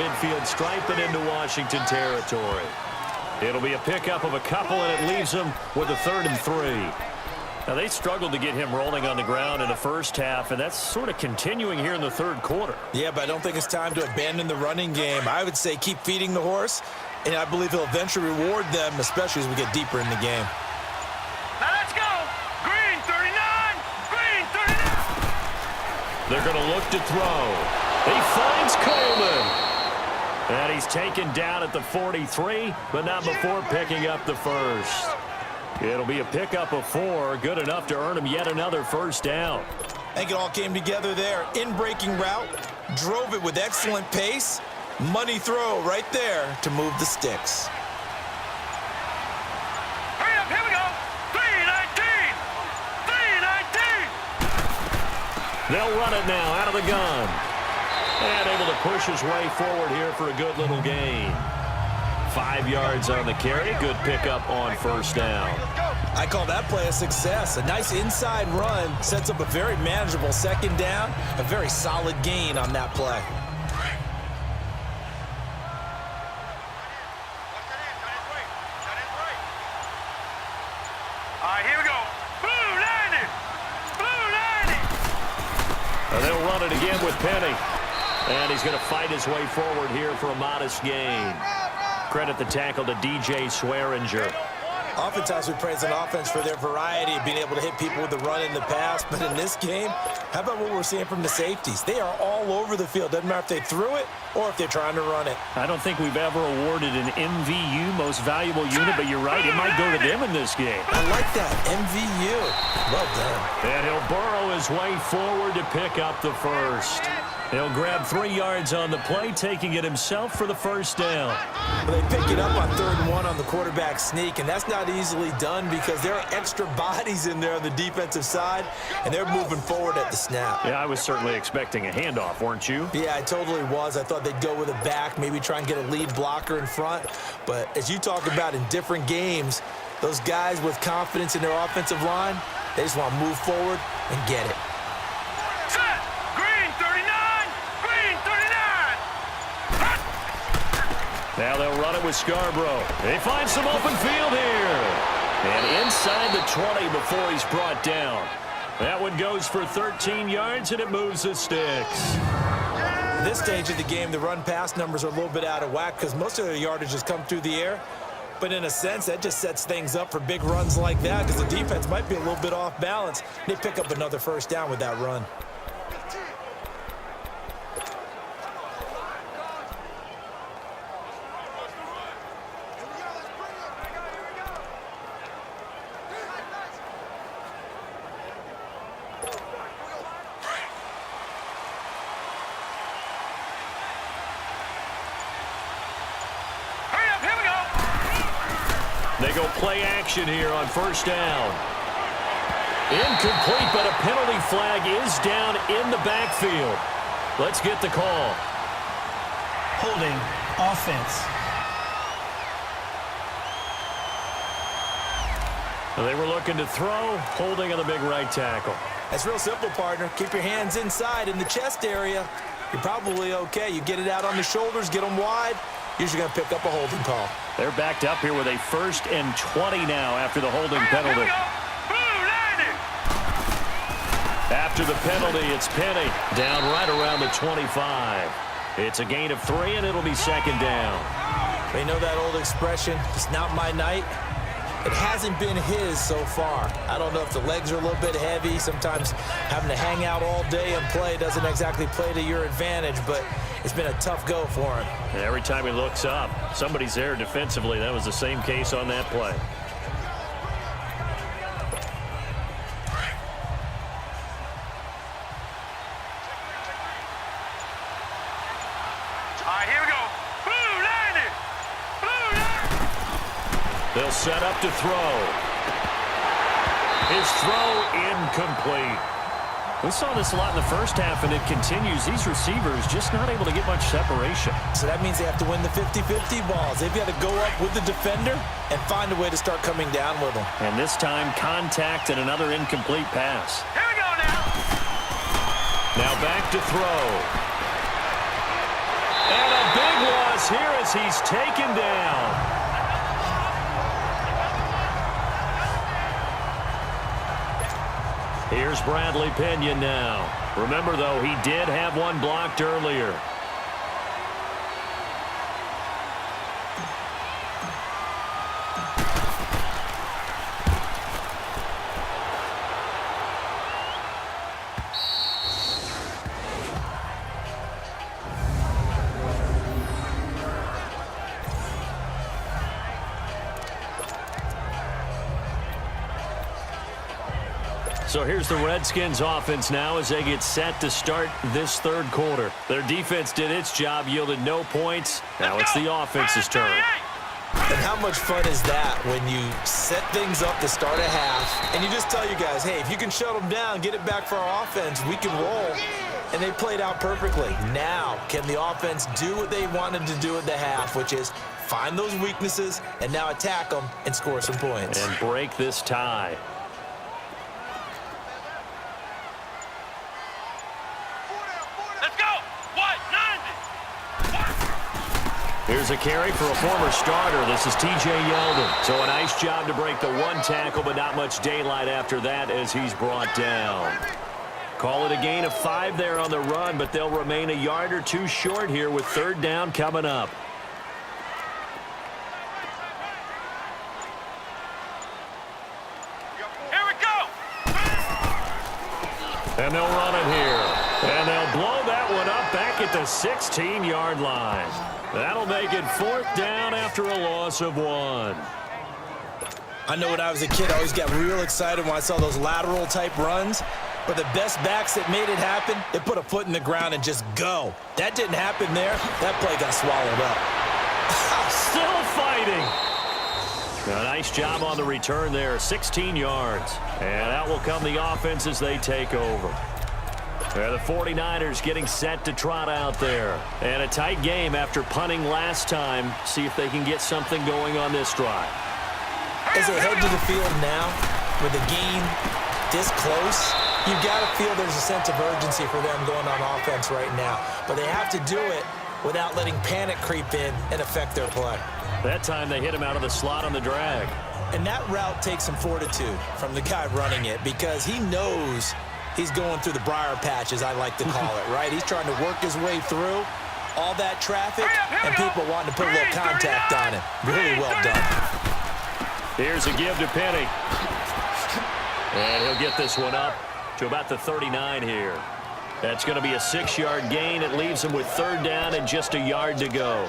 midfield stripe and into Washington territory. It'll be a pickup of a couple, and it leaves them with a 3rd and 3. Now, they struggled to get him rolling on the ground in the first half, and that's sort of continuing here in the 3rd quarter. Yeah, but I don't think it's time to abandon the running game. I would say keep feeding the horse, and I believe he'll eventually reward them, especially as we get deeper in the game. Now let's go. Green 39. Green 39. They're going to look to throw. He finds Coleman. And he's taken down at the 43, but not before picking up the first. It'll be a pickup of 4, good enough to earn him yet another first down. I think it all came together there. In-breaking route, drove it with excellent pace. Money throw right there to move the sticks. Hurry up, here we go. 319. 319. They'll run it now out of the gun. And able to push his way forward here for a good little gain. 5 yards on the carry. Good pickup on first down. I call that play a success. A nice inside run sets up a very manageable second down. A very solid gain on that play. All right, here we go. Blue 90. Blue 90. And they'll run it again with Penny. And he's going to fight his way forward here for a modest gain. Credit the tackle to DJ Swearinger. Oftentimes we praise an offense for their variety of being able to hit people with the run in the pass. But in this game, how about what we're seeing from the safeties? They are all over the field. Doesn't matter if they threw it or if they're trying to run it. I don't think we've ever awarded an MVU, most valuable unit, but you're right, it might go to them in this game. I like that. MVU. Well done. And he'll burrow his way forward to pick up the first. He'll grab 3 yards on the play, taking it himself for the first down. Well, they pick it up on 3rd and 1 on the quarterback sneak, and that's not easily done because there are extra bodies in there on the defensive side, and they're moving forward at the snap. Yeah, I was certainly expecting a handoff, weren't you? Yeah, I totally was. I thought they'd go with a back, maybe try and get a lead blocker in front. But as you talk about in different games, those guys with confidence in their offensive line, they just want to move forward and get it. Now they'll run it with Scarborough. They find some open field here. And inside the 20 before he's brought down. That one goes for 13 yards, and it moves the sticks. At this stage of the game, the run-pass numbers are a little bit out of whack because most of their yardage has come through the air. But in a sense, that just sets things up for big runs like that because the defense might be a little bit off balance. They pick up another first down with that run. They go play action here on first down. Incomplete, but a penalty flag is down in the backfield. Let's get the call. Holding offense. They were looking to throw, holding on the big right tackle. That's real simple, partner. Keep your hands inside in the chest area. You're probably okay. You get it out on the shoulders, get them wide. Usually going to pick up a holding call. They're backed up here with a 1st and 20 now after the holding penalty. After the penalty, it's Penny down right around the 25. It's a gain of 3, and it'll be 2nd down. They know that old expression, it's not my night. It hasn't been his so far. I don't know if the legs are a little bit heavy. Sometimes having to hang out all day and play doesn't exactly play to your advantage, but it's been a tough go for him. And every time he looks up, somebody's there defensively. That was the same case on that play. All right, here we go. Blue 90. Blue 90. They'll set up to throw. His throw incomplete. We saw this a lot in the first half, and it continues. These receivers just not able to get much separation. So that means they have to win the 50-50 balls. They've got to go up with the defender and find a way to start coming down with them. And this time, contact and another incomplete pass. Here we go now. Now back to throw. And a big loss here as he's taken down. Here's Bradley Pinion now. Remember, though, he did have one blocked earlier. So here's the Redskins offense now as they get set to start this third quarter. Their defense did its job, yielded no points. Now it's the offense's turn. And how much fun is that when you set things up to start a half and you just tell you guys, hey, if you can shut them down, get it back for our offense, we can roll. And they played out perfectly. Now, can the offense do what they wanted to do at the half, which is find those weaknesses and now attack them and score some points. And break this tie. Here's a carry for a former starter. This is T.J. Yeldon. So a nice job to break the one tackle, but not much daylight after that as he's brought down. Call it a gain of 5 there on the run, but they'll remain a yard or two short here with third down coming up. Here we go. And they'll run it here. And they'll blow that one up back at the 16-yard line. That'll make it fourth down after a loss of 1. I know when I was a kid, I always got real excited when I saw those lateral type runs. But the best backs that made it happen, they put a foot in the ground and just go. That didn't happen there. That play got swallowed up. Still fighting. A nice job on the return there, 16 yards. And out will come the offense as they take over. The 49ers getting set to trot out there. And a tight game after punting last time. See if they can get something going on this drive. As they head to the field now, with the game this close, you've got to feel there's a sense of urgency for them going on offense right now. But they have to do it without letting panic creep in and affect their play. That time they hit him out of the slot on the drag. And that route takes some fortitude from the guy running it because he knows he's going through the briar patch, as I like to call it, right? He's trying to work his way through all that traffic and people wanting to put a little contact on him. Really well done. Here's a give to Penny. And he'll get this one up to about the 39 here. That's going to be a 6-yard gain. It leaves him with third down and just a yard to go.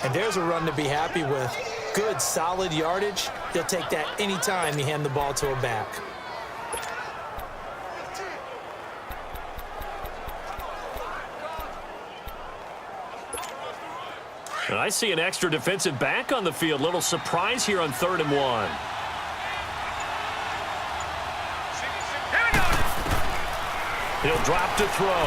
And there's a run to be happy with. Good, solid yardage. He'll take that anytime you hand the ball to a back. And I see an extra defensive back on the field. Little surprise here on 3rd and 1. He'll drop to throw.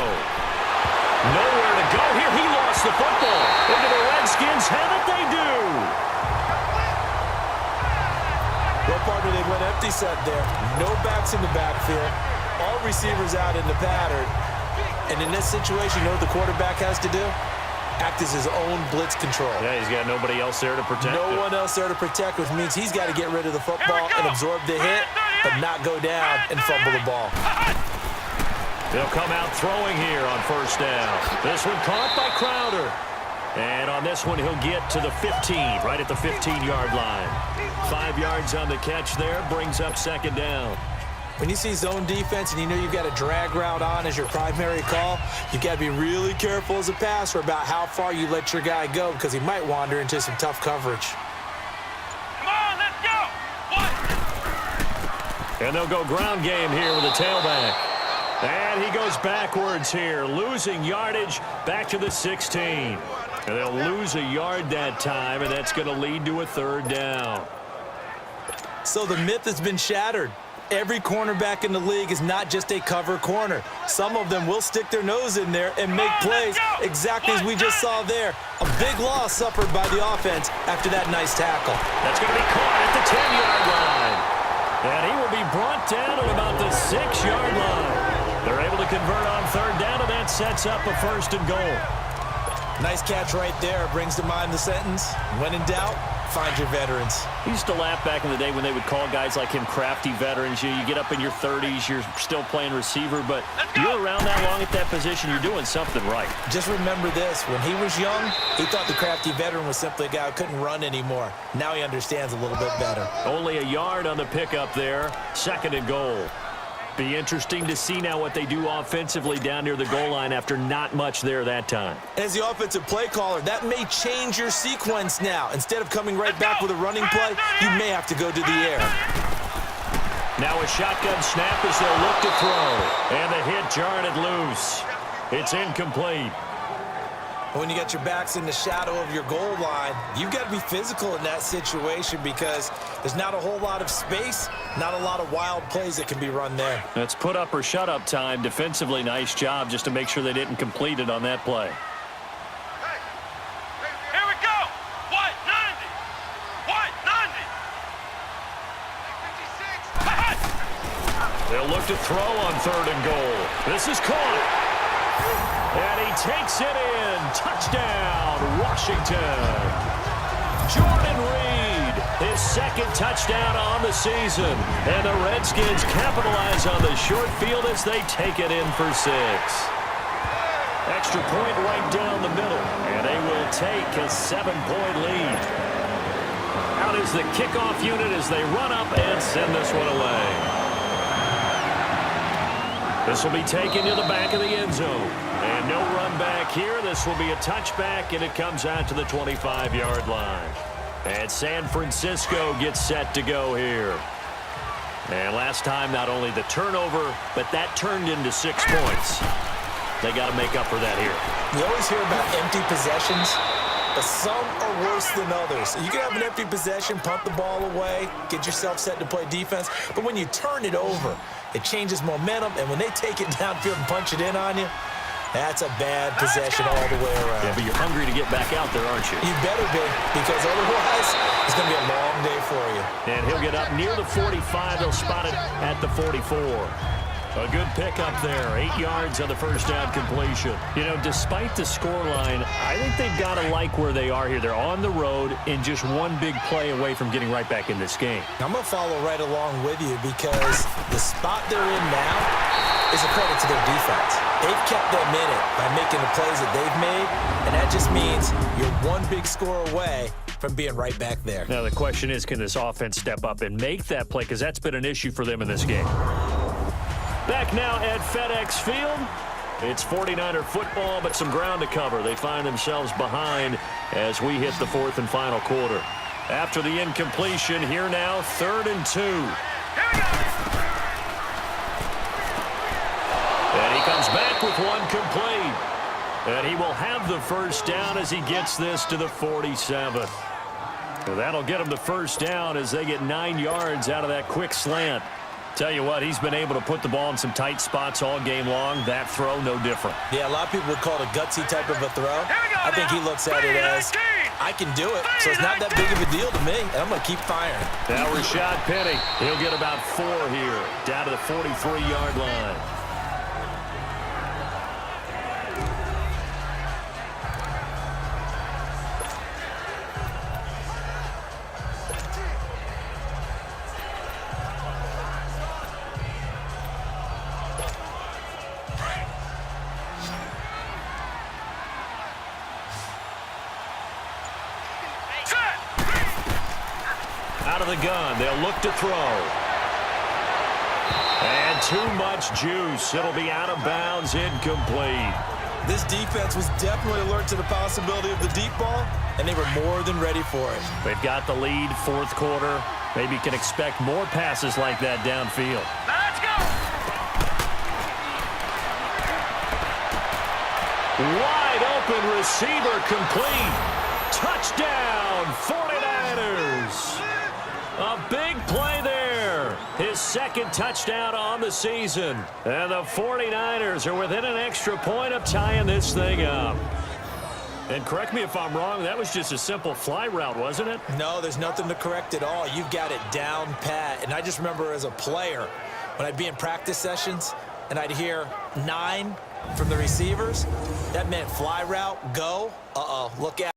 Nowhere to go here. He lost the football. Into the Redskins have it, they do. Well, partner, they went empty set there. No backs in the backfield. All receivers out in the pattern. And in this situation, you know what the quarterback has to do? Act as his own blitz control. Yeah, he's got nobody else there to protect No him. one else there to protect, which means he's got to get rid of the football and absorb the hit, but not go down and fumble the ball. They'll come out throwing here on 1st down. This one caught by Crowder. And on this one, he'll get to the 15, right at the 15-yard line. 5 yards on the catch there, brings up 2nd down. When you see zone defense and you know you've got a drag route on as your primary call, you've got to be really careful as a passer about how far you let your guy go because he might wander into some tough coverage. Come on, let's go. And they'll go ground game here with a tailback. And he goes backwards here, losing yardage back to the 16. And they'll lose a yard that time, and that's going to lead to a 3rd down. So the myth has been shattered. Every cornerback in the league is not just a cover corner. Some of them will stick their nose in there and make plays exactly as we just saw there. A big loss suffered by the offense after that nice tackle. That's going to be caught at the 10-yard line. And he will be brought down at about the 6-yard line. They're able to convert on 3rd down, and that sets up a 1st and goal. Nice catch right there. Brings to mind the sentence, when in doubt, find your veterans. We used to laugh back in the day when they would call guys like him crafty veterans. You get up in your 30s, you're still playing receiver, but you're around that long at that position, you're doing something right. Just remember this. When he was young, he thought the crafty veteran was simply a guy who couldn't run anymore. Now he understands a little bit better. Only a yard on the pickup there. 2nd and goal. Be interesting to see now what they do offensively down near the goal line after not much there that time. As the offensive play caller, that may change your sequence now. Instead of coming right back with a running play, you may have to go to the air. Now a shotgun snap as they'll look to throw. And the hit jarred it loose. It's incomplete. When you got your backs in the shadow of your goal line, you've got to be physical in that situation because there's not a whole lot of space, not a lot of wild plays that can be run there. That's put up or shut up time. Defensively, nice job just to make sure they didn't complete it on that play. Here we go. White 90. White 90. They'll look to throw on 3rd and goal. This is caught. And he takes it in. Touchdown, Washington. Jordan Reed, his 2nd touchdown on the season. And the Redskins capitalize on the short field as they take it in for 6. Extra point right down the middle. And they will take a 7-point lead. Out is the kickoff unit as they run up and send this one away. This will be taken to the back of the end zone. And no run back here. This will be a touchback, and it comes out to the 25-yard line. And San Francisco gets set to go here. And last time, not only the turnover, but that turned into 6 points. They got to make up for that here. You always hear about empty possessions, but some are worse than others. You can have an empty possession, pump the ball away, get yourself set to play defense, but when you turn it over, it changes momentum, and when they take it downfield and punch it in on you, that's a bad possession all the way around. Yeah, but you're hungry to get back out there, aren't you? You better be, because otherwise it's going to be a long day for you. And he'll get up near the 45. They'll spot it at the 44. A good pickup there. 8 yards on the first down completion. You know, despite the scoreline, I think they've got to like where they are here. They're on the road and just one big play away from getting right back in this game. I'm going to follow right along with you because the spot they're in now is a credit to their defense. They've kept them in it by making the plays that they've made, and that just means you're one big score away from being right back there. Now, the question is, can this offense step up and make that play? Because that's been an issue for them in this game. Back now at FedEx Field. It's 49er football, but some ground to cover. They find themselves behind as we hit the 4th and final quarter. After the incompletion, here now, 3rd and 2. And he comes back with one complete. And he will have the first down as he gets this to the 47. So that'll get him the first down as they get 9 yards out of that quick slant. Tell you what, he's been able to put the ball in some tight spots all game long. That throw, no different. Yeah, a lot of people would call it a gutsy type of a throw. I think he looks at it as, I can do it, so it's not that big of a deal to me, and I'm going to keep firing. Now Rashad Penny, he'll get about 4 here, down to the 43-yard line. Out of the gun, they'll look to throw. And too much juice. It'll be out of bounds, incomplete. This defense was definitely alert to the possibility of the deep ball, and they were more than ready for it. They've got the lead, 4th quarter. Maybe can expect more passes like that downfield. Let's go. Wide open receiver complete. Touchdown, 49ers. A big play there. His 2nd touchdown on the season. And the 49ers are within an extra point of tying this thing up. And correct me if I'm wrong, that was just a simple fly route, wasn't it? No, there's nothing to correct at all. You've got it down pat. And I just remember as a player, when I'd be in practice sessions and I'd hear 9, From the receivers, that meant fly route, go. Uh-oh, look out.